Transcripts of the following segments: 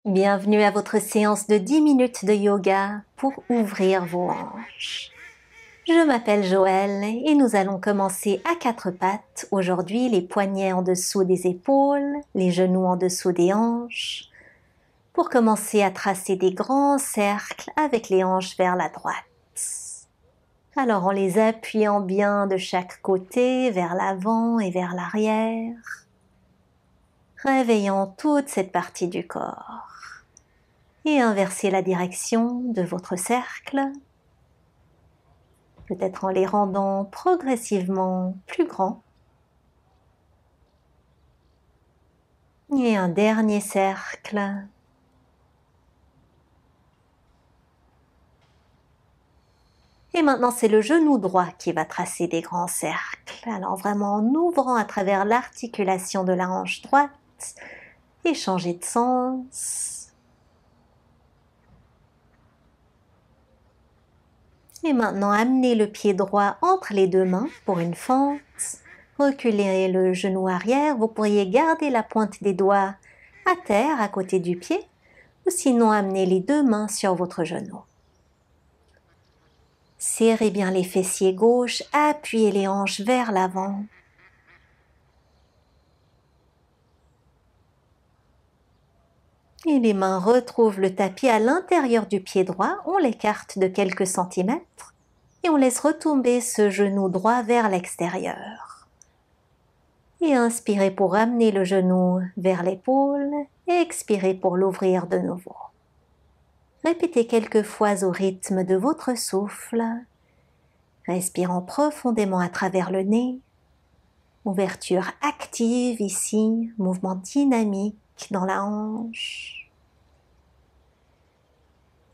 Bienvenue à votre séance de 10 minutes de yoga pour ouvrir vos hanches. Je m'appelle Joëlle et nous allons commencer à quatre pattes. Aujourd'hui, les poignets en dessous des épaules, les genoux en dessous des hanches, pour commencer à tracer des grands cercles avec les hanches vers la droite. Alors en les appuyant bien de chaque côté, vers l'avant et vers l'arrière, réveillant toute cette partie du corps. Et inversez la direction de votre cercle, peut-être en les rendant progressivement plus grands. Et un dernier cercle. Et maintenant, c'est le genou droit qui va tracer des grands cercles. Alors vraiment en ouvrant à travers l'articulation de la hanche droite et changer de sens. Et maintenant, amenez le pied droit entre les deux mains pour une fente. Reculez le genou arrière. Vous pourriez garder la pointe des doigts à terre à côté du pied ou sinon amener les deux mains sur votre genou. Serrez bien les fessiers gauche, appuyez les hanches vers l'avant. Et les mains retrouvent le tapis à l'intérieur du pied droit. On l'écarte de quelques centimètres et on laisse retomber ce genou droit vers l'extérieur. Et inspirez pour ramener le genou vers l'épaule et expirez pour l'ouvrir de nouveau. Répétez quelques fois au rythme de votre souffle, respirant profondément à travers le nez, ouverture active ici, mouvement dynamique dans la hanche.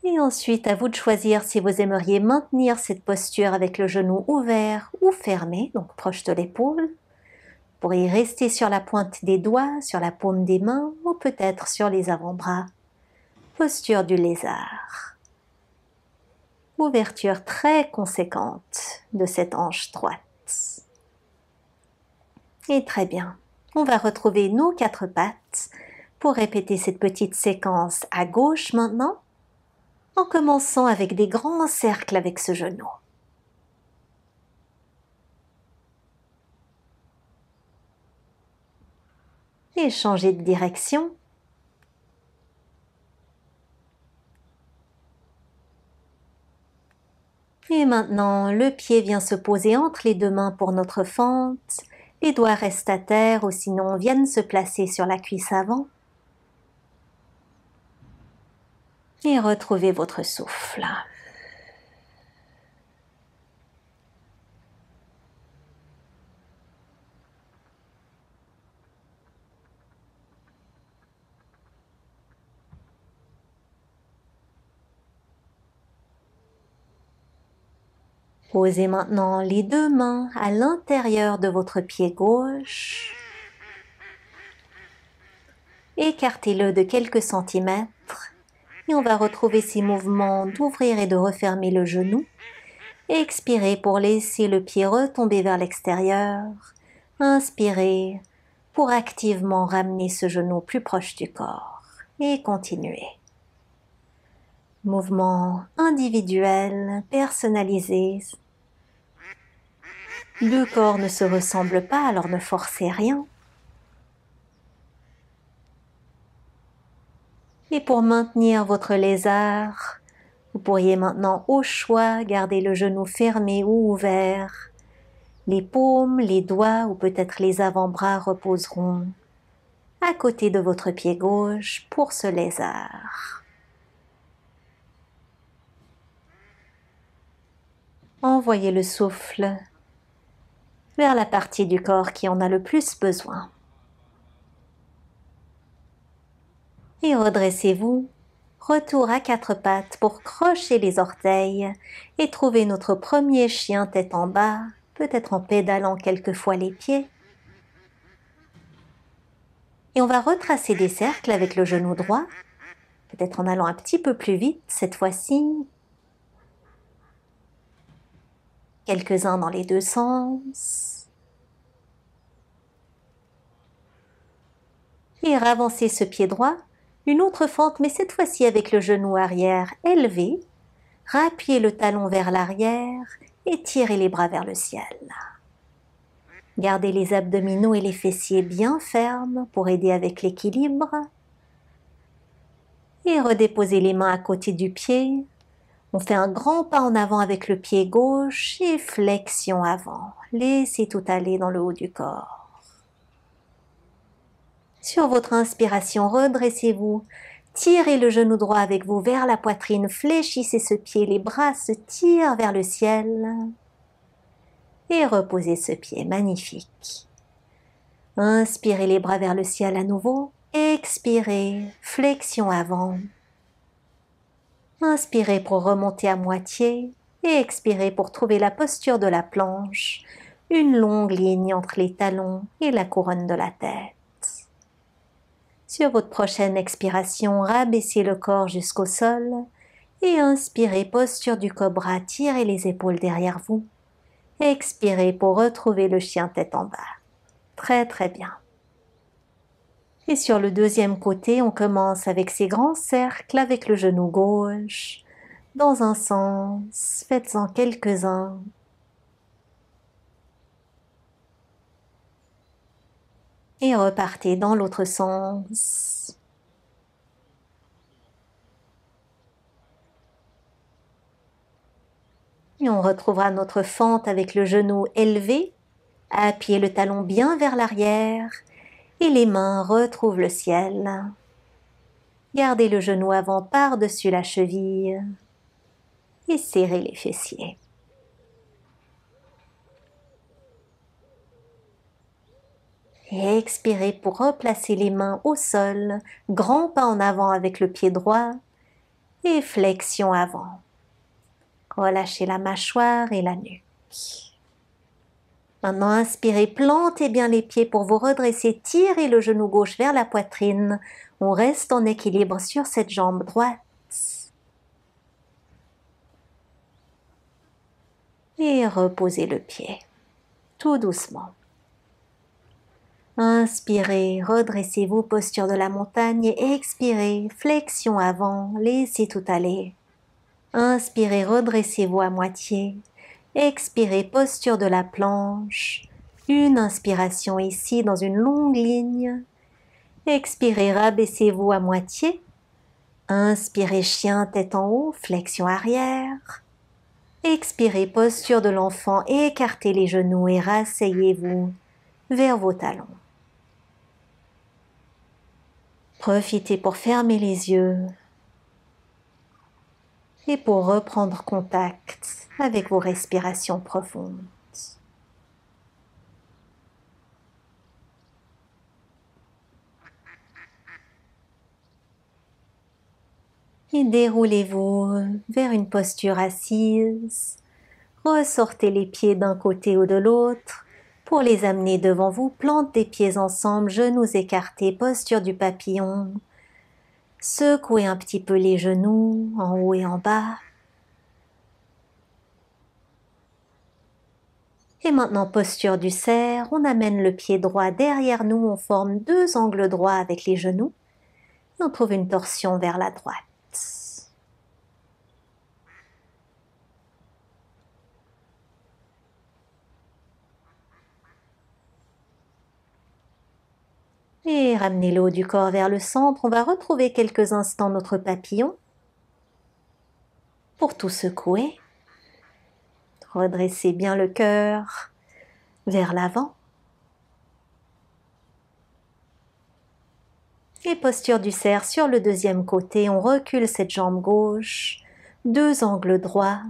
Et ensuite, à vous de choisir si vous aimeriez maintenir cette posture avec le genou ouvert ou fermé, donc proche de l'épaule. Vous pourriez rester sur la pointe des doigts, sur la paume des mains ou peut-être sur les avant-bras. Posture du lézard. Ouverture très conséquente de cette hanche droite. Et très bien, on va retrouver nos quatre pattes pour répéter cette petite séquence à gauche maintenant, en commençant avec des grands cercles avec ce genou. Et changer de direction. Et maintenant, le pied vient se poser entre les deux mains pour notre fente. Les doigts restent à terre ou sinon viennent se placer sur la cuisse avant. Et retrouvez votre souffle. Posez maintenant les deux mains à l'intérieur de votre pied gauche. Écartez-le de quelques centimètres et on va retrouver ces mouvements d'ouvrir et de refermer le genou. Expirez pour laisser le pied retomber vers l'extérieur. Inspirez pour activement ramener ce genou plus proche du corps et continuez. Mouvement individuel, personnalisé. Deux corps ne se ressemblent pas, alors ne forcez rien. Et pour maintenir votre lézard, vous pourriez maintenant au choix garder le genou fermé ou ouvert. Les paumes, les doigts ou peut-être les avant-bras reposeront à côté de votre pied gauche pour ce lézard. Envoyez le souffle vers la partie du corps qui en a le plus besoin. Et redressez-vous, retour à quatre pattes pour crocher les orteils et trouver notre premier chien tête en bas, peut-être en pédalant quelquefois les pieds. Et on va retracer des cercles avec le genou droit, peut-être en allant un petit peu plus vite cette fois-ci. Quelques-uns dans les deux sens. Et ravancez ce pied droit Une autre fente, mais cette fois-ci avec le genou arrière élevé. Rappuyez le talon vers l'arrière et tirez les bras vers le ciel. Gardez les abdominaux et les fessiers bien fermes pour aider avec l'équilibre. Et redéposez les mains à côté du pied. On fait un grand pas en avant avec le pied gauche et flexion avant. Laissez tout aller dans le haut du corps. Sur votre inspiration, redressez-vous. Tirez le genou droit avec vous vers la poitrine. Fléchissez ce pied, les bras se tirent vers le ciel. Et reposez ce pied, magnifique. Inspirez les bras vers le ciel à nouveau. Expirez, flexion avant. Inspirez pour remonter à moitié et expirez pour trouver la posture de la planche, une longue ligne entre les talons et la couronne de la tête. Sur votre prochaine expiration, rabaissez le corps jusqu'au sol et inspirez, posture du cobra, tirez les épaules derrière vous. Expirez pour retrouver le chien tête en bas. Très très bien. Et sur le deuxième côté, on commence avec ces grands cercles avec le genou gauche. Dans un sens, faites-en quelques-uns. Et repartez dans l'autre sens. Et on retrouvera notre fente avec le genou élevé. Appuyez le talon bien vers l'arrière. Et les mains retrouvent le ciel. Gardez le genou avant par-dessus la cheville et serrez les fessiers. Et expirez pour replacer les mains au sol, grand pas en avant avec le pied droit et flexion avant. Relâchez la mâchoire et la nuque. Maintenant, inspirez, plantez bien les pieds pour vous redresser, tirez le genou gauche vers la poitrine. On reste en équilibre sur cette jambe droite. Et reposez le pied, tout doucement. Inspirez, redressez-vous, posture de la montagne et expirez, flexion avant, laissez tout aller. Inspirez, redressez-vous à moitié. Expirez, posture de la planche. Une inspiration ici dans une longue ligne. Expirez, rabaissez-vous à moitié. Inspirez, chien tête en haut, flexion arrière. Expirez, posture de l'enfant, écartez les genoux et rasseyez-vous vers vos talons. Profitez pour fermer les yeux et pour reprendre contact avec vos respirations profondes. Et déroulez-vous vers une posture assise. Ressortez les pieds d'un côté ou de l'autre pour les amener devant vous. Plantez les pieds ensemble, genoux écartés, posture du papillon. Secouez un petit peu les genoux en haut et en bas. Et maintenant, posture du cerf, on amène le pied droit derrière nous, on forme deux angles droits avec les genoux. Et on trouve une torsion vers la droite. Et ramenez le haut du corps vers le centre, on va retrouver quelques instants notre papillon. Pour tout secouer, redressez bien le cœur vers l'avant. Et posture du cerf sur le deuxième côté, on recule cette jambe gauche, deux angles droits,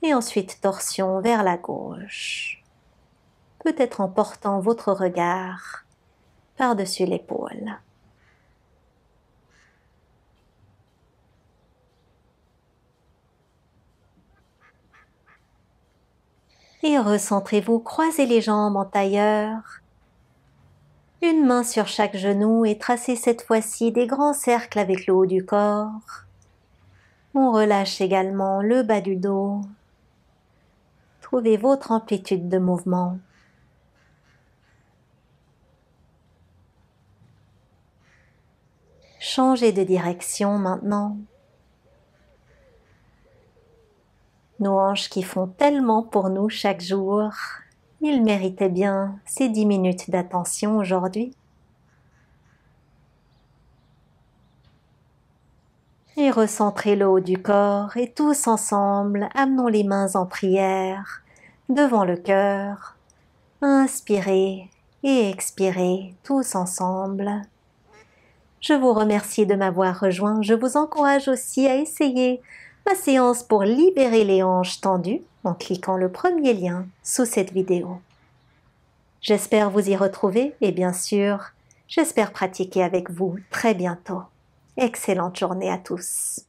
et ensuite torsion vers la gauche, peut-être en portant votre regard par-dessus l'épaule. Et recentrez-vous, croisez les jambes en tailleur, une main sur chaque genou et tracez cette fois-ci des grands cercles avec le haut du corps. On relâche également le bas du dos. Trouvez votre amplitude de mouvement. Changez de direction maintenant. Nos hanches qui font tellement pour nous chaque jour, ils méritaient bien ces 10 minutes d'attention aujourd'hui. Et recentrez le haut du corps et tous ensemble, amenons les mains en prière devant le cœur. Inspirez et expirez tous ensemble. Je vous remercie de m'avoir rejoint. Je vous encourage aussi à essayer ma séance pour libérer les hanches tendues en cliquant le premier lien sous cette vidéo. J'espère vous y retrouver et bien sûr, j'espère pratiquer avec vous très bientôt. Excellente journée à tous.